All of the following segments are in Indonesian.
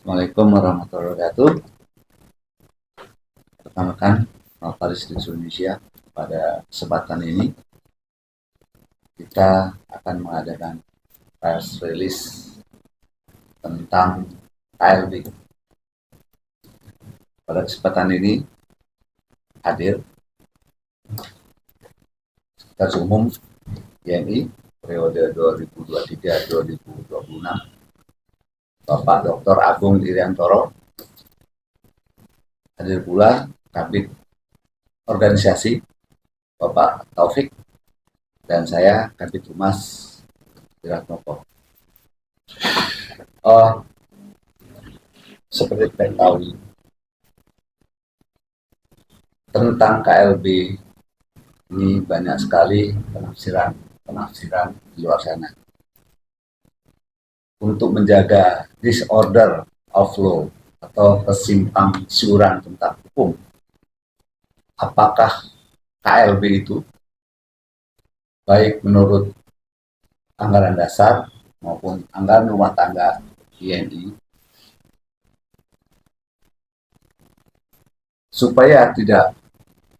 Assalamualaikum warahmatullahi wabarakatuh. Rekan-rekan notaris di Indonesia, pada kesempatan ini kita akan mengadakan press release tentang KLB. Pada kesempatan ini hadir Sekretaris Umum YMI periode 2023-2026 Bapak Dr. Agung Iriantoro, hadir pula Kabid Organisasi Bapak Taufik, dan saya Kabid Humas Wiratmoko. Seperti kita tahu tentang KLB ini banyak sekali penafsiran di luar sana. Untuk menjaga disorder of law atau kesimpang siuran tentang hukum, apakah KLB itu baik menurut anggaran dasar maupun anggaran rumah tangga INI, supaya tidak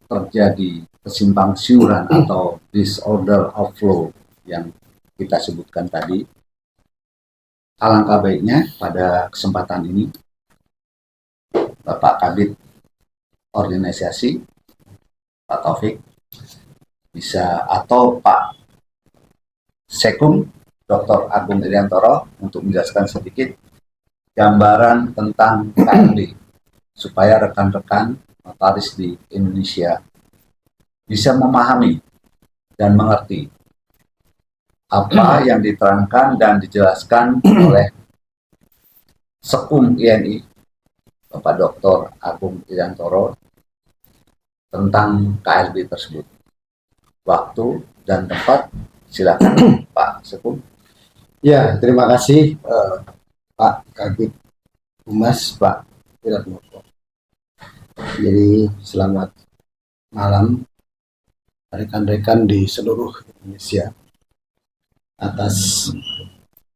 terjadi kesimpang siuran atau disorder of law yang kita sebutkan tadi. Alangkah baiknya pada kesempatan ini Bapak Kabid Organisasi Pak Taufik bisa, atau Pak Sekum Dr. Agung Iriantoro, untuk menjelaskan sedikit gambaran tentang KLB supaya rekan-rekan notaris di Indonesia bisa memahami dan mengerti apa yang diterangkan dan dijelaskan oleh Sekum INI Bapak Dr. Agung Iriantoro tentang KLB tersebut. Waktu dan tempat silakan Pak Sekum. Ya, terima kasih Pak Kabid Humas Pak Wiratmoko. Jadi selamat malam rekan-rekan di seluruh Indonesia atas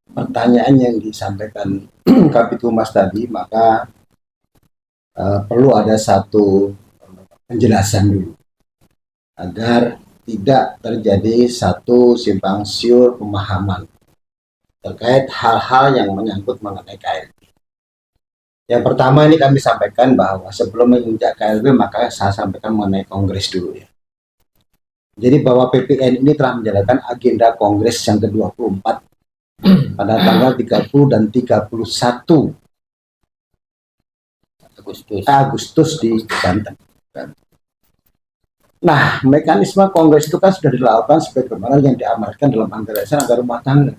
pertanyaan yang disampaikan Kabid Humas tadi. Maka perlu ada satu penjelasan dulu agar tidak terjadi satu simpang siur pemahaman terkait hal-hal yang menyangkut mengenai KLB. Yang pertama, ini kami sampaikan bahwa sebelum menginjak KLB, maka saya sampaikan mengenai kongres dulu ya. Jadi bahwa PPN ini telah menjalankan agenda kongres yang ke-24 pada tanggal 30 dan 31 Agustus di Banten. Nah, mekanisme kongres itu kan sudah dilakukan sebagaimana yang diamalkan dalam anggaran dasar anggaran rumah tangga.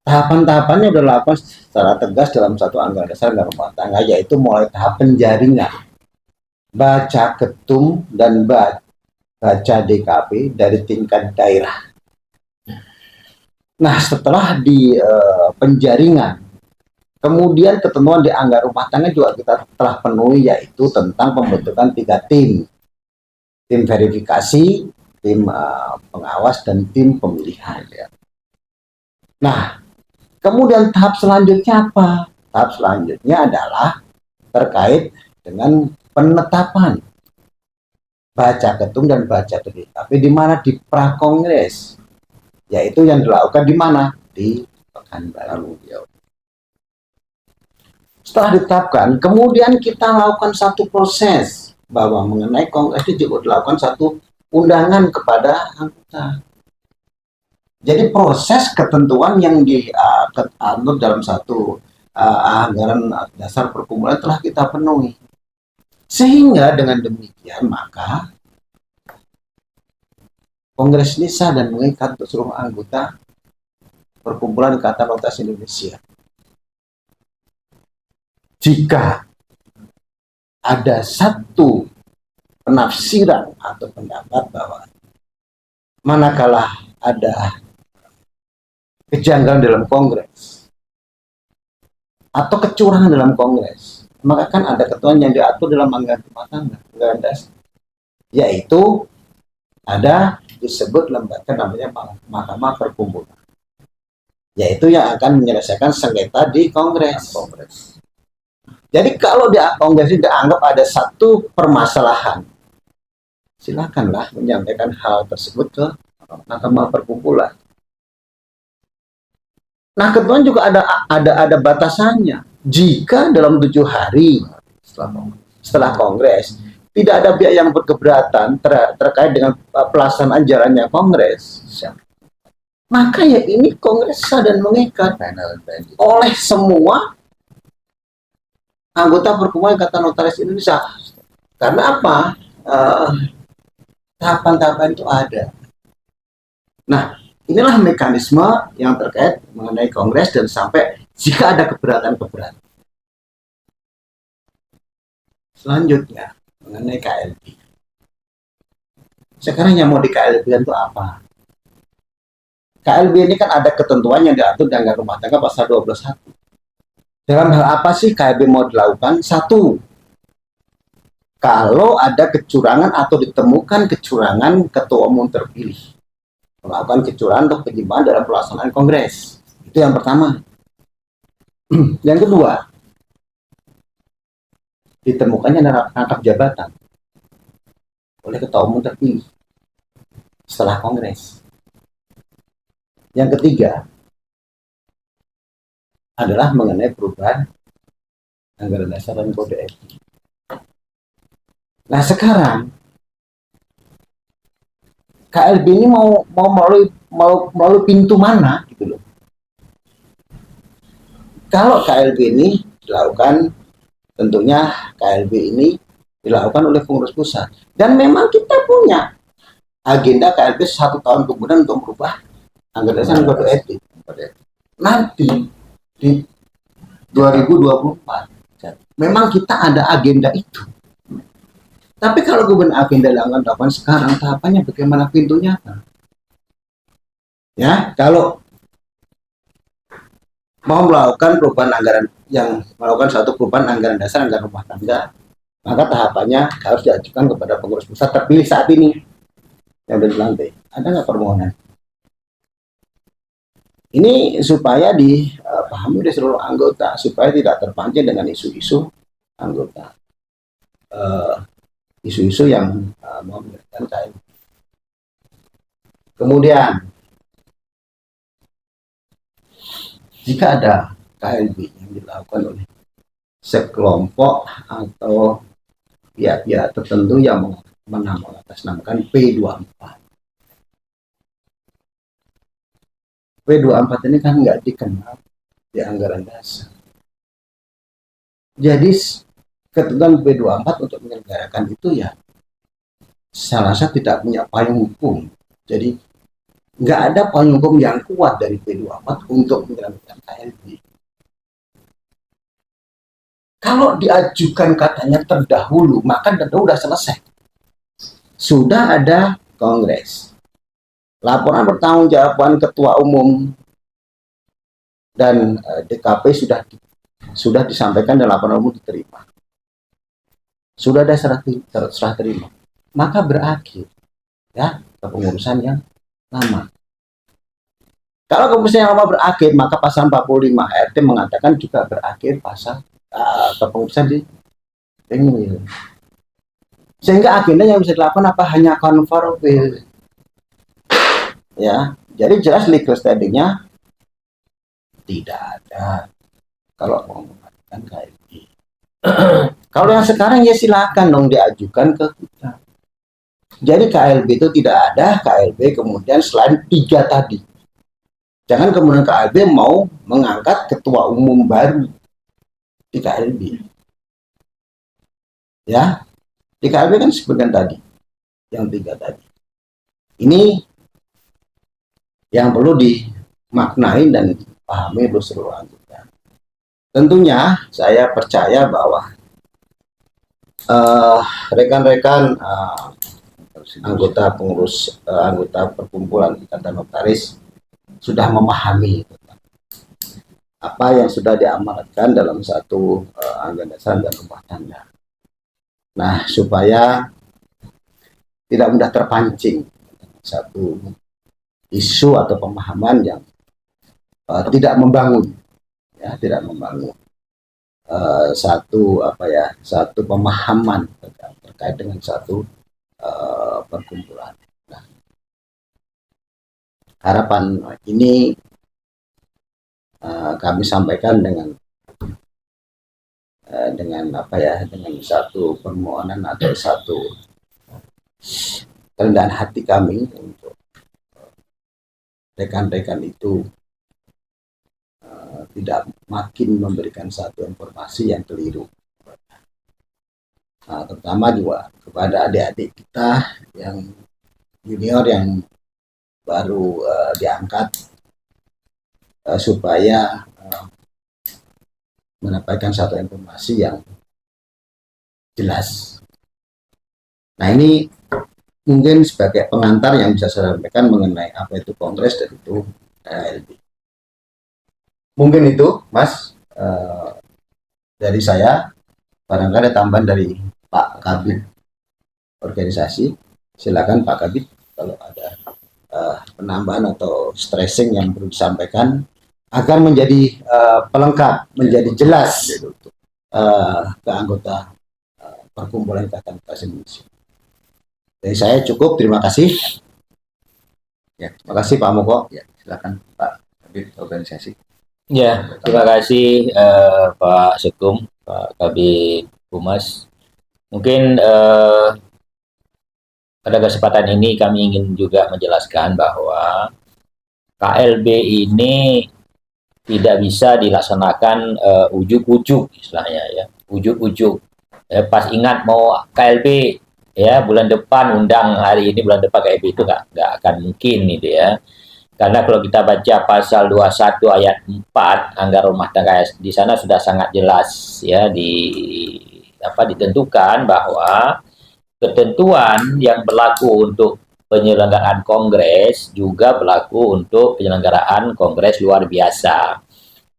Tahapan-tahapannya sudah dilakukan secara tegas dalam satu anggaran dasar anggaran rumah tangga, yaitu mulai tahap penjaringan, baca ketum dan baca DKP dari tingkat daerah. Nah, setelah di penjaringan, kemudian ketentuan di anggaran rumah tangga juga kita telah penuhi, yaitu tentang pembentukan 3 tim. Tim verifikasi, tim pengawas, dan tim pemilihan. Ya. Nah, kemudian tahap selanjutnya apa? Tahap selanjutnya adalah terkait dengan penetapan baca ketum dan baca DKP di mana di prakongres, yaitu yang dilakukan di mana? Di Pekanbaru. Setelah ditetapkan, kemudian kita lakukan satu proses bahwa mengenai kongres itu juga dilakukan satu undangan kepada anggota. Jadi proses ketentuan yang diatur dalam satu anggaran dasar perkumpulan telah kita penuhi. Sehingga dengan demikian maka kongres ini sah dan mengikat untuk seluruh anggota perkumpulan Ikatan Notaris Indonesia. Jika ada satu penafsiran atau pendapat bahwa manakala ada kejanggalan dalam kongres atau kecurangan dalam kongres, maka kan ada ketentuan yang diatur dalam anggaran rumah tangga, anggaran dasar, yaitu ada disebut lembaga namanya Mahkamah Perkumpulan. yaitu yang akan menyelesaikan sengketa di Kongres. Kongres. Jadi kalau di Kongres ini dianggap ada satu permasalahan, silakanlah menyampaikan hal tersebut ke Mahkamah Perkumpulan. Nah, kebetulan juga ada batasannya. Jika dalam 7 hari setelah Kongres tidak ada pihak yang berkeberatan terkait dengan pelaksanaan jalannya Kongres, maka ya ini Kongres sah dan mengikat oleh semua anggota Perkumpulan Ikatan Notaris Indonesia. Karena apa? Tahapan-tahapan itu ada. Nah, inilah mekanisme yang terkait mengenai Kongres dan sampai jika ada keberatan-keberatan. Selanjutnya, mengenai KLB. Sekarang yang mau di KLB itu apa? KLB ini kan ada ketentuan yang diatur di Anggaran Rumah Tangga pasal 21. Dalam hal apa sih KLB mau dilakukan? Satu, kalau ada kecurangan atau ditemukan kecurangan ketua umum terpilih, melakukan kecurangan atau penyimpangan dalam pelaksanaan Kongres. Itu yang pertama. Yang kedua, ditemukannya rangkap jabatan oleh ketua umum terpilih setelah Kongres. Yang ketiga adalah mengenai perubahan anggaran dasar dan kode etik. Nah, sekarang KLB ini mau melalui pintu mana gitu loh. Kalau KLB ini dilakukan, tentunya KLB ini dilakukan oleh pengurus pusat. Dan memang kita punya agenda KLB 1 tahun kemudian untuk merubah anggaran dasar dan kode etik. Nanti di 2024 memang kita ada agenda itu. Tapi kalau kemudian agenda dilakukan tahapan sekarang, tahapannya bagaimana pintunya? Ya, kalau mau melakukan perubahan anggaran, yang melakukan suatu perubahan anggaran dasar anggaran rumah tangga, maka tahapannya harus diajukan kepada pengurus pusat terpilih saat ini yang sudah dilantik. Ada nggak permohonan? Ini supaya dipahami oleh seluruh anggota, supaya tidak terpancing dengan isu-isu anggota, isu-isu yang mau memberikan KLB. Kemudian, jika ada KLB yang dilakukan oleh sekelompok atau pihak-pihak tertentu yang mengatasnamakan P24. P24 ini kan nggak dikenal di anggaran dasar. Jadi ketentuan P24 untuk menyelenggarakan itu ya saya rasa tidak punya payung hukum. Jadi nggak ada payung hukum yang kuat dari P24 untuk menyelenggarakan KLB. Kalau diajukan katanya terdahulu, maka tentu sudah selesai. Sudah ada Kongres. Laporan pertanggungjawaban ketua umum dan DKP sudah disampaikan dan laporan umum diterima. Sudah ada serah terima. Maka berakhir ya kepengurusan yang lama. Kalau kepengurusan yang lama berakhir, maka pasal 45 RT mengatakan juga berakhir pasal kepengurusan di pemilu. Sehingga agenda yang bisa dilakukan apa? Hanya konformil. Ya, jadi jelas legal standingnya tidak ada kalau mau mengatakan KLB. Kalau yang sekarang ya silakan dong diajukan ke kita. Jadi KLB itu tidak ada KLB kemudian selain 3 tadi. Jangan kemudian KLB mau mengangkat ketua umum baru di KLB. Ya, di KLB kan sebutkan tadi yang 3 tadi. Ini yang perlu dimaknai dan dipahami oleh seluruh anggota. Tentunya saya percaya bahwa rekan-rekan anggota pengurus anggota perkumpulan Ikatan Notaris sudah memahami apa yang sudah diamanatkan dalam satu anggaran dasar dan rumah tangga. Nah, supaya tidak mudah terpancing satu isu atau pemahaman yang tidak membangun, ya, tidak membangun satu pemahaman terkait dengan satu perkumpulan. Nah, harapan ini kami sampaikan dengan dengan satu permohonan atau satu kerendahan hati kami untuk rekan-rekan itu tidak makin memberikan satu informasi yang keliru. Nah, terutama juga kepada adik-adik kita yang junior yang baru diangkat supaya mendapatkan satu informasi yang jelas. Nah, ini mungkin sebagai pengantar yang bisa saya sampaikan mengenai apa itu kongres dan itu KLB. Mungkin itu, Mas, dari saya. Barangkali ada tambahan dari Pak Kabid organisasi. Silakan Pak Kabid kalau ada penambahan atau stressing yang perlu disampaikan agar menjadi pelengkap, menjadi jelas ke anggota perkumpulan Ikatan Pers Indonesia. Dari saya cukup, terima kasih. Ya, terima kasih Pak Moko. Ya, silakan Pak Kabid organisasi. Ya, terima kasih Pak Sekum, Pak Kabid Humas. Mungkin pada kesempatan ini kami ingin juga menjelaskan bahwa KLB ini tidak bisa dilaksanakan ujuk-ujuk istilahnya ya, ujuk-ujuk. Pas ingat mau KLB ya bulan depan undang hari ini, bulan depan KLB itu nggak akan mungkin gitu ya. Karena kalau kita baca pasal 21 ayat 4 anggaran rumah tangga di sana sudah sangat jelas ya ditentukan bahwa ketentuan yang berlaku untuk penyelenggaraan kongres juga berlaku untuk penyelenggaraan kongres luar biasa.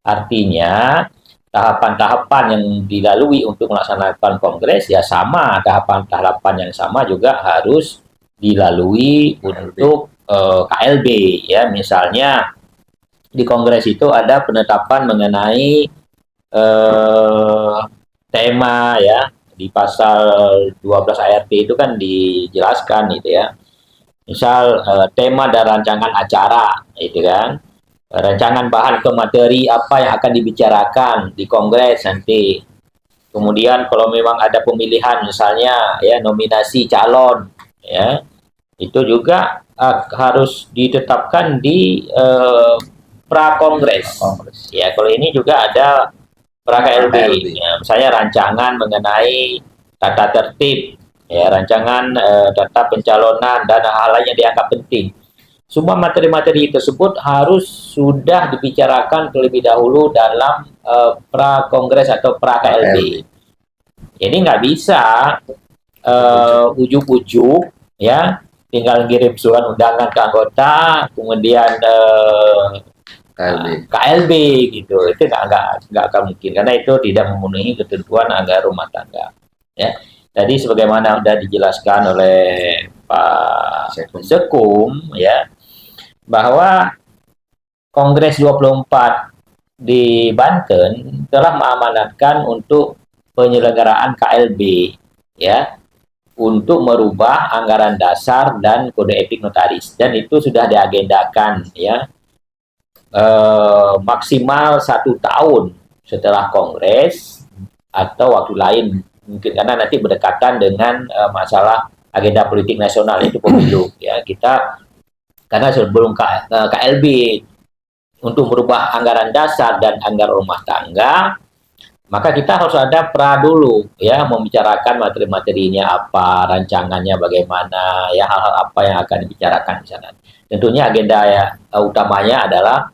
Artinya tahapan-tahapan yang dilalui untuk melaksanakan kongres ya sama, tahapan-tahapan yang sama juga harus dilalui untuk KLB ya. Misalnya di kongres itu ada penetapan mengenai tema ya, di pasal 12 ayat P itu kan dijelaskan gitu ya. Misal tema dan rancangan acara itu kan, rancangan bahan ke materi apa yang akan dibicarakan di kongres nanti. Kemudian kalau memang ada pemilihan misalnya ya nominasi calon ya, itu juga harus ditetapkan di pra-kongres. Ya, kalau ini juga ada pra-KLB. Ya, misalnya rancangan mengenai tata tertib, ya, rancangan data pencalonan dan hal lain yang dianggap penting. Semua materi-materi tersebut harus sudah dibicarakan terlebih dahulu dalam pra-kongres atau pra-KLB. Jadi nggak bisa ujuk-ujuk, ya, tinggal kirim surat undangan ke anggota, kemudian KLB gitu, itu nggak akan mungkin karena itu tidak memenuhi ketentuan anggaran rumah tangga. Ya, tadi sebagaimana sudah dijelaskan oleh Pak Sekum, ya, bahwa Kongres 24 di Banten telah mengamanatkan untuk penyelenggaraan KLB, ya, untuk merubah anggaran dasar dan kode etik notaris, dan itu sudah diagendakan ya maksimal 1 tahun setelah kongres atau waktu lain mungkin karena nanti berdekatan dengan masalah agenda politik nasional itu pemilu ya. Kita karena sebelum KLB untuk merubah anggaran dasar dan anggaran rumah tangga, maka kita harus ada pra dulu ya, membicarakan materi-materinya apa, rancangannya bagaimana, ya hal-hal apa yang akan dibicarakan di sana. Tentunya agenda ya, utamanya adalah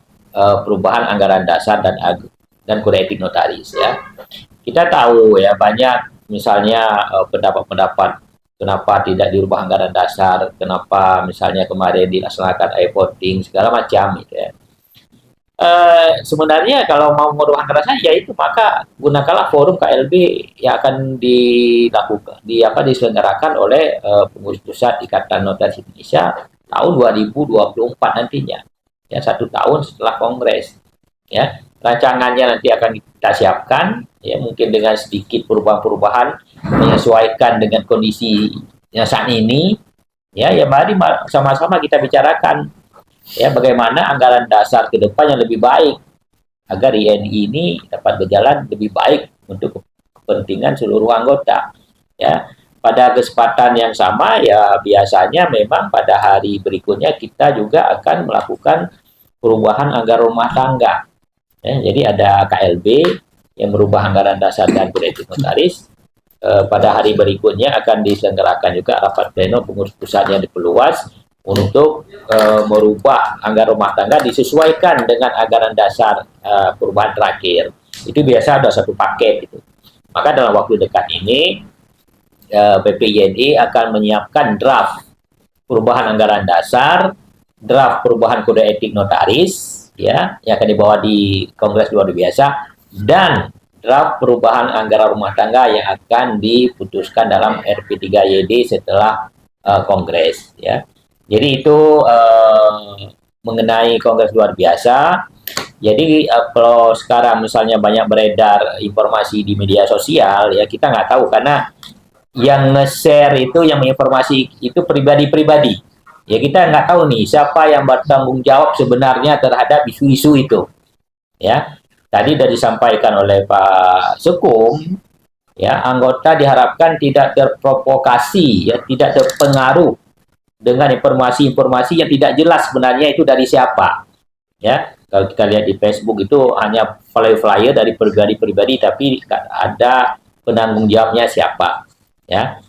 perubahan anggaran dasar dan kode etik notaris ya. Kita tahu ya banyak misalnya pendapat-pendapat kenapa tidak dirubah anggaran dasar, kenapa misalnya kemarin dilaksanakan e-voting segala macam gitu ya. Sebenarnya kalau mau merubah anggaran dasar ya itu maka gunakanlah forum KLB yang akan diselenggarakan oleh pengurus pusat Ikatan Notaris Indonesia tahun 2024 nantinya ya, 1 tahun setelah kongres. Ya, rancangannya nanti akan kita siapkan, ya mungkin dengan sedikit perubahan-perubahan menyesuaikan dengan kondisi yang saat ini. Ya, ya mari sama-sama kita bicarakan ya bagaimana anggaran dasar ke depan yang lebih baik agar INI ini dapat berjalan lebih baik untuk kepentingan seluruh anggota. Ya, pada kesempatan yang sama ya biasanya memang pada hari berikutnya kita juga akan melakukan perubahan anggaran rumah tangga. Ya, jadi ada KLB yang merubah anggaran dasar dan kode etik notaris. Pada hari berikutnya akan diselenggarakan juga rapat pleno pengurus pusat yang diperluas untuk merubah anggaran rumah tangga disesuaikan dengan anggaran dasar perubahan terakhir. Itu biasa ada satu paket itu. Maka dalam waktu dekat ini PPINI akan menyiapkan draft perubahan anggaran dasar, draft perubahan kode etik notaris, ya, yang akan dibawa di Kongres luar biasa, dan draft perubahan anggaran rumah tangga yang akan diputuskan dalam RP3YD setelah Kongres, ya. Jadi itu mengenai Kongres luar biasa. Jadi kalau sekarang misalnya banyak beredar informasi di media sosial, ya kita nggak tahu karena yang nge-share itu, yang menginformasi itu pribadi-pribadi. Ya kita nggak tahu nih siapa yang bertanggung jawab sebenarnya terhadap isu-isu itu. Ya, tadi sudah disampaikan oleh Pak Sekum, ya anggota diharapkan tidak terprovokasi, ya tidak terpengaruh dengan informasi-informasi yang tidak jelas sebenarnya itu dari siapa. Ya, kalau kita lihat di Facebook itu hanya flyer-flyer dari pribadi-pribadi, tapi ada penanggung jawabnya siapa. Ya,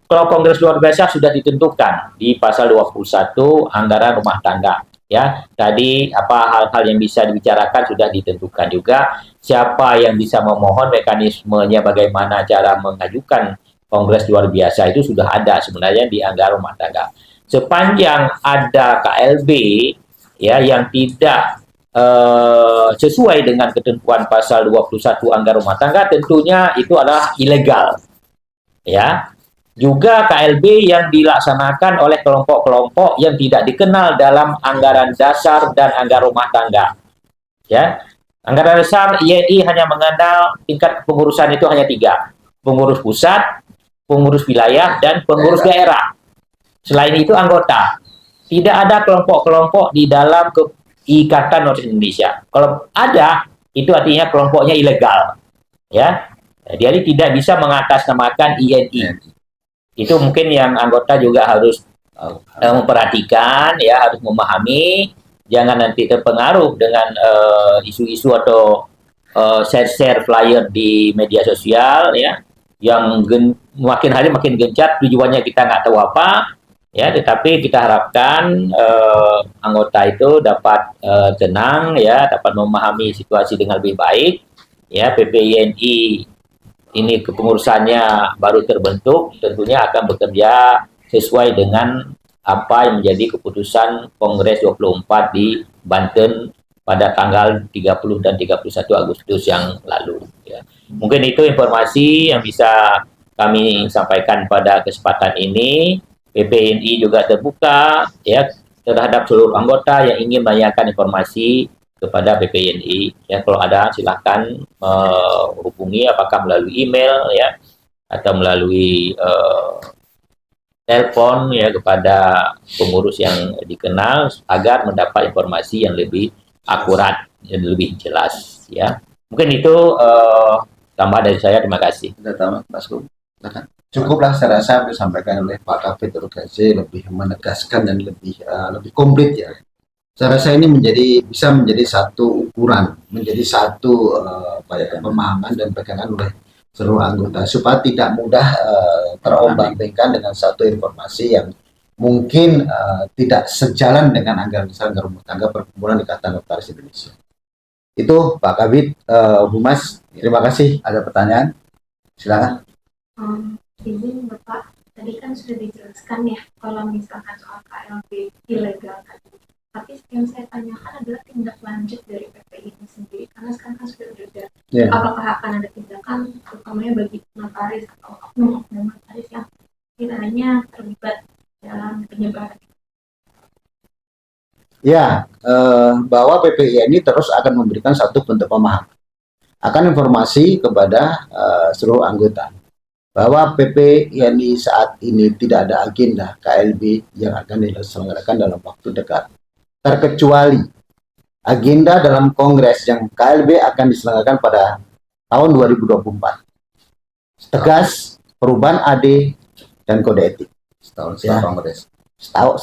kalau Kongres luar biasa sudah ditentukan di pasal 21 anggaran rumah tangga. Ya, tadi apa hal-hal yang bisa dibicarakan sudah ditentukan juga. Siapa yang bisa memohon, mekanismenya bagaimana cara mengajukan Kongres luar biasa itu sudah ada sebenarnya di anggaran rumah tangga. Sepanjang ada KLB ya yang tidak sesuai dengan ketentuan pasal 21 anggaran rumah tangga, tentunya itu adalah ilegal. Ya, juga KLB yang dilaksanakan oleh kelompok-kelompok yang tidak dikenal dalam anggaran dasar dan anggaran rumah tangga. Ya, anggaran dasar INI hanya mengenal tingkat pengurusan itu hanya 3, pengurus pusat, pengurus wilayah, dan pengurus daerah. Selain itu anggota. Tidak ada kelompok-kelompok di dalam Ikatan Notaris Indonesia. Kalau ada, itu artinya kelompoknya ilegal. Ya, jadi tidak bisa mengatasnamakan INI. Itu mungkin yang anggota juga harus memperhatikan, ya harus memahami, jangan nanti terpengaruh dengan isu-isu atau share-share flyer di media sosial, ya yang makin hari makin gencar, tujuannya kita nggak tahu apa, ya tetapi kita harapkan anggota itu dapat tenang, ya dapat memahami situasi dengan lebih baik. Ya, PPINI ini kepengurusannya baru terbentuk, tentunya akan bekerja sesuai dengan apa yang menjadi keputusan Kongres 24 di Banten pada tanggal 30 dan 31 Agustus yang lalu. Ya. Mungkin itu informasi yang bisa kami sampaikan pada kesempatan ini. PPNI juga terbuka ya terhadap seluruh anggota yang ingin menanyakan informasi kepada PPNI. Ya, kalau ada silakan hubungi apakah melalui email ya atau melalui telepon ya kepada pengurus yang dikenal agar mendapat informasi yang lebih akurat dan lebih jelas ya. Mungkin itu tambah dari saya. Terima kasih. Cukuplah saya rasa disampaikan oleh Pak Kabid Rogasi lebih menegaskan dan lebih komplit ya. Saya rasa ini bisa menjadi satu ukuran, menjadi satu pemahaman dan pegangan oleh seluruh anggota supaya tidak mudah terombang-ambingkan dengan satu informasi yang mungkin tidak sejalan dengan anggaran besar rumah tangga Perkumpulan Ikatan Notaris Indonesia. Itu Pak Kabid, Humas, terima kasih. Ada pertanyaan? Silakan. Izin Bapak, tadi kan sudah dijelaskan ya kalau misalkan soal KLB ilegal tadi. Tapi yang saya tanyakan adalah tindak lanjut dari PPI ini sendiri, karena sekarang kan sudah beredar. Yeah. Apakah akan ada tindakan, utamanya bagi notaris atau oknum notaris yang kiranya terlibat dalam penyebaran? Ya, bahwa PPI ini terus akan memberikan satu bentuk pemahaman, akan informasi kepada seluruh anggota bahwa PPI saat ini tidak ada agenda KLB yang akan diselenggarakan dalam waktu dekat, terkecuali agenda dalam kongres yang KLB akan diselenggarakan pada tahun 2024. Tegas perubahan AD dan kode etik. Setahun setelah Ya. Kongres.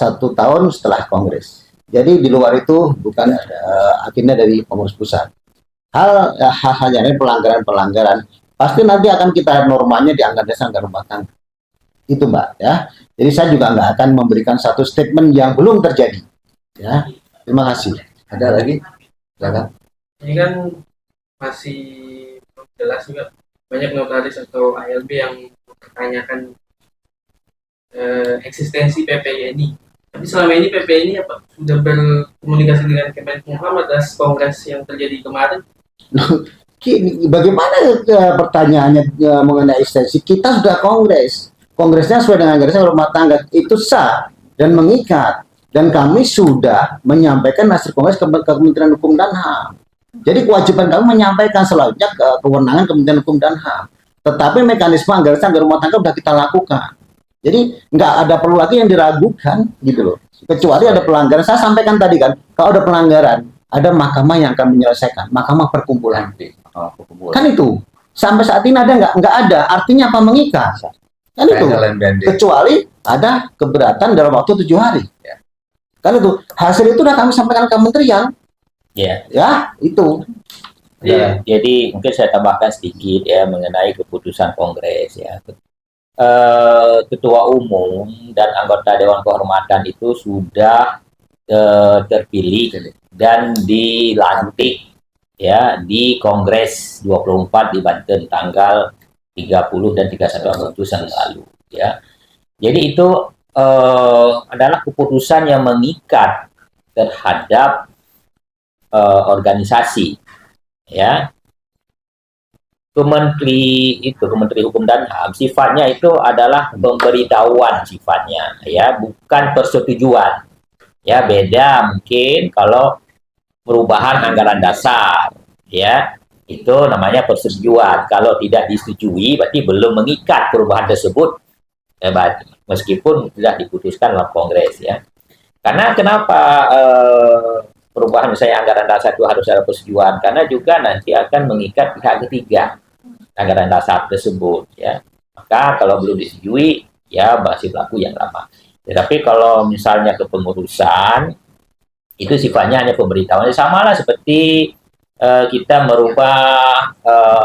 Satu tahun setelah kongres. Jadi di luar itu bukan agenda dari pengurus pusat. Hal-hal yang lain, pelanggaran-pelanggaran pasti nanti akan kita normanya di anggaran dasar anggaran rumah tangga. Itu Mbak ya. Jadi saya juga nggak akan memberikan satu statement yang belum terjadi. Ya. Terima kasih. Ada lagi? Silakan. Ini kan masih belum jelas juga, banyak notaris atau ALB yang mempertanyakan eksistensi PPI ini. Tapi selama ini PPI ini apa sudah berkomunikasi dengan Kemenkumham atas kongres yang terjadi kemarin? Bagaimana pertanyaannya mengenai ekstensi? Kita sudah kongres. Kongresnya sesuai dengan anggaran dasar rumah tangga itu sah dan mengikat. Dan kami sudah menyampaikan hasil kongres ke Kementerian Hukum dan HAM. Jadi kewajiban kami menyampaikan selanjutnya ke kewenangan Kementerian Hukum dan HAM. Tetapi mekanisme anggaran dasar rumah tangga sudah kita lakukan. Jadi nggak ada perlu lagi yang diragukan gitu loh. Kecuali ada pelanggaran. Saya sampaikan tadi kan, kalau ada pelanggaran, ada mahkamah yang akan menyelesaikan, mahkamah perkumpulan. Kan itu. Sampai saat ini ada nggak ada. Artinya apa, mengikat. Kan itu. Kecuali ada keberatan dalam waktu 7 hari. Ya. Kan itu. Hasil itu sudah kami sampaikan ke kementerian. Ya. Ya, itu. Jadi mungkin saya tambahkan sedikit ya mengenai keputusan kongres ya. Ketua umum dan anggota Dewan Kehormatan itu sudah terpilih dan dilantik ya di Kongres 24 di Banten tanggal 30 dan 31 Agustus yang lalu ya. Jadi itu adalah keputusan yang mengikat terhadap organisasi ya. Kementeri Hukum dan HAM sifatnya itu adalah pemberitahuan sifatnya ya, bukan persetujuan ya. Beda mungkin kalau perubahan anggaran dasar ya, itu namanya persetujuan. Kalau tidak disetujui berarti belum mengikat perubahan tersebut meskipun sudah diputuskan dalam kongres ya. Karena kenapa perubahan misalnya anggaran dasar itu harus ada persetujuan, karena juga nanti akan mengikat pihak ketiga anggaran dasar tersebut ya. Maka kalau belum disetujui ya masih berlaku yang lama. Tetapi kalau misalnya kepengurusan itu sifatnya hanya pemberitahuan, samalah seperti kita merubah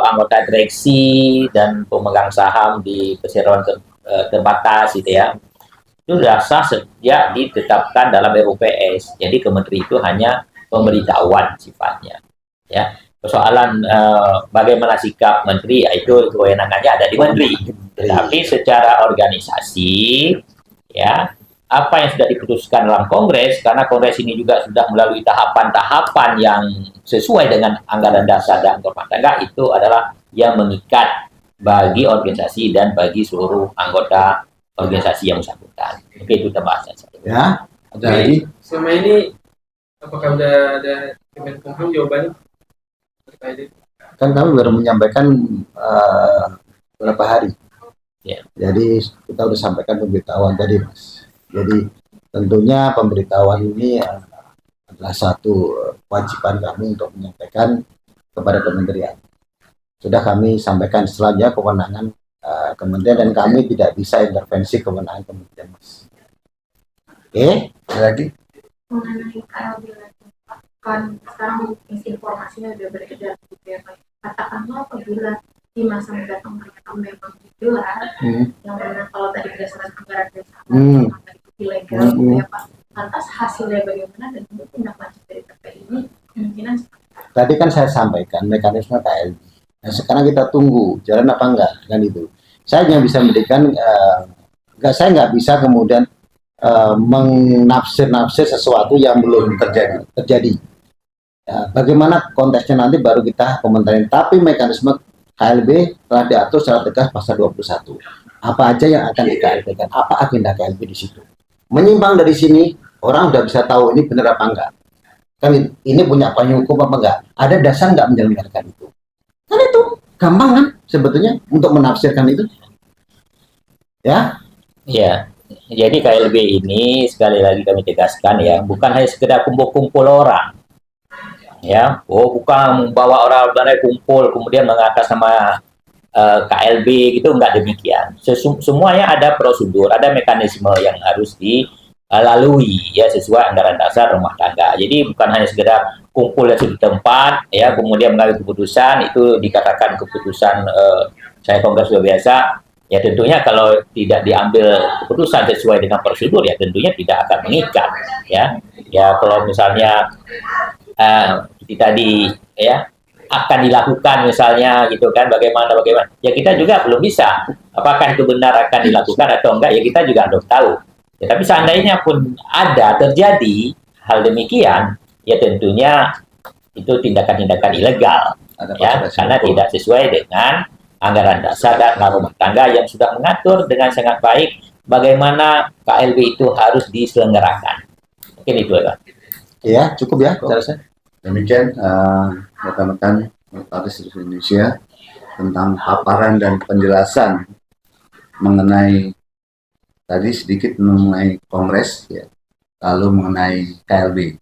anggota direksi dan pemegang saham di perseroan terbatas gitu ya. Itu sudah sah sejak ditetapkan dalam RUPS. Jadi kementerian itu hanya pemberitahuan sifatnya ya. Persoalan bagaimana sikap menteri, itu kewenangannya ada di menteri. Tetapi secara organisasi, ya apa yang sudah diputuskan dalam kongres, karena kongres ini juga sudah melalui tahapan-tahapan yang sesuai dengan anggaran dasar dan rumah tangga, itu adalah yang mengikat bagi organisasi dan bagi seluruh anggota organisasi yang bersangkutan. Oke, itu pembahasan saya. Ya, ada lagi. Selama ini apakah sudah ada Kemenkumham jawabannya? Kan kami baru menyampaikan beberapa hari. Ya. Jadi kita sudah sampaikan pemberitahuan tadi, Mas. Jadi tentunya pemberitahuan ini adalah satu kewajiban kami untuk menyampaikan kepada kementerian. Sudah kami sampaikan, selanjutnya kewenangan kementerian, dan kami tidak bisa intervensi kewenangan kementerian, Mas. Oke, Ada lagi? Mengenai KLB lagi, Pak, kan sekarang informasinya udah beredar gitu ya Pak. Katakanlah apabila di masa mendatang mereka memang digelar, yang mana kalau tadi berdasarkan anggaran dasar itu ilegal gitu ya Pak. Lantas hasilnya bagaimana dan untuk tindak lanjut dari PPI ini kemungkinan seperti apa? tadi kan saya sampaikan mekanisme KLB. Nah, sekarang kita tunggu jalan apa enggak, kan itu. Saya hanya bisa memberikan, saya nggak bisa kemudian menafsir sesuatu yang belum terjadi. Ya, bagaimana konteksnya nanti baru kita komentarin. Tapi mekanisme KLB telah diatur secara tegas pasal 21. Apa aja yang akan di KLB-kan? Apa agenda KLB di situ? Menyimpang dari sini Orang udah bisa tahu ini benar apa enggak. Kan ini punya payung hukum apa enggak? Ada dasar enggak menyelenggarakan itu? Kan itu gampang kan sebetulnya untuk menafsirkan itu. Ya, Ya, jadi KLB ini sekali lagi kami tegaskan ya, bukan hanya sekedar kumpul-kumpul orang. Ya, bukan membawa orang kumpul kemudian mengatas nama KLB gitu, enggak demikian. Semuanya ada prosedur, ada mekanisme yang harus dilalui ya sesuai anggaran dasar rumah tangga. Jadi bukan hanya sekedar kumpul di suatu tempat ya kemudian mengambil keputusan itu dikatakan keputusan saya kongres luar biasa. Ya tentunya kalau tidak diambil keputusan sesuai dengan prosedur ya tentunya tidak akan mengikat ya. Ya kalau misalnya tadi ya akan dilakukan misalnya gitu kan bagaimana ya kita juga belum bisa apakah itu benar akan dilakukan atau enggak ya kita juga belum tahu ya, tapi seandainya pun ada terjadi hal demikian ya tentunya itu tindakan-tindakan ilegal ya karena tidak sesuai dengan anggaran dasar dan rumah tangga yang sudah mengatur dengan sangat baik bagaimana KLB itu harus diselenggarakan. Mungkin itu ya. ya cukup ya cara saya. Demikian rekan-rekan Notaris Indonesia tentang paparan dan penjelasan mengenai tadi sedikit mengenai Kongres ya, lalu mengenai KLB.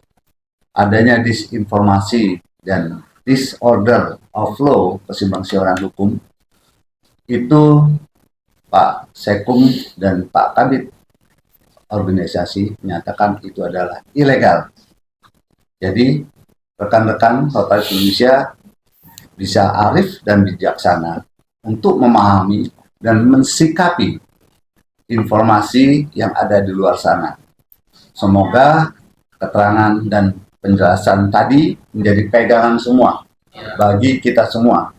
Adanya disinformasi dan disorder of law, kesimpangsiuran hukum, itu Pak Sekum dan Pak Kabid organisasi menyatakan itu adalah ilegal. Jadi rekan-rekan Notaris Indonesia bisa arif dan bijaksana untuk memahami dan mensikapi informasi yang ada di luar sana. Semoga keterangan dan penjelasan tadi menjadi pegangan semua bagi kita semua,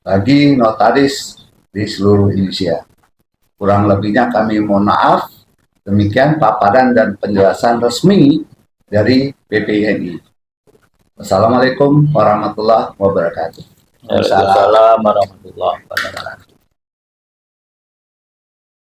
bagi notaris di seluruh Indonesia. Kurang lebihnya kami mohon maaf. Demikian paparan dan penjelasan resmi dari BPINI. Wassalamualaikum warahmatullahi wabarakatuh. Waalaikumsalam warahmatullahi wabarakatuh.